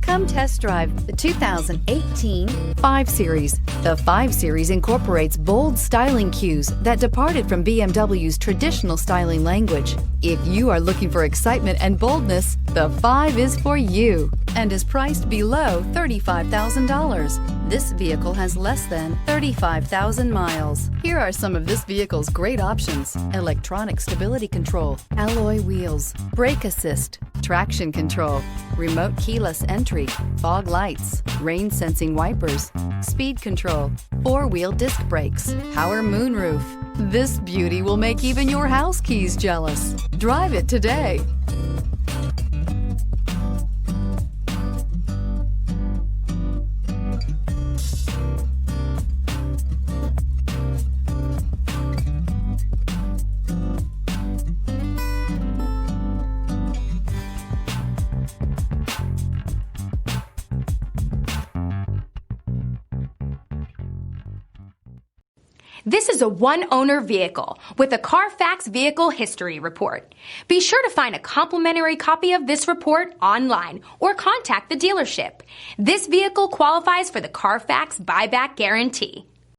Come test drive the 2018 5 Series. The 5 Series incorporates bold styling cues that departed from BMW's traditional styling language. If you are looking for excitement and boldness, the 5 is for you and is priced below $35,000. This vehicle has less than 35,000 miles. Here are some of this vehicle's great options: electronic stability control, alloy wheels, brake assist, traction control, remote keyless entry, fog lights, rain sensing wipers, speed control, 4-wheel disc brakes, power moonroof. This beauty will make even your house keys jealous. Drive it today. This is a one-owner vehicle with a Carfax Vehicle History Report. Be sure to find a complimentary copy of this report online or contact the dealership. This vehicle qualifies for the Carfax Buyback Guarantee.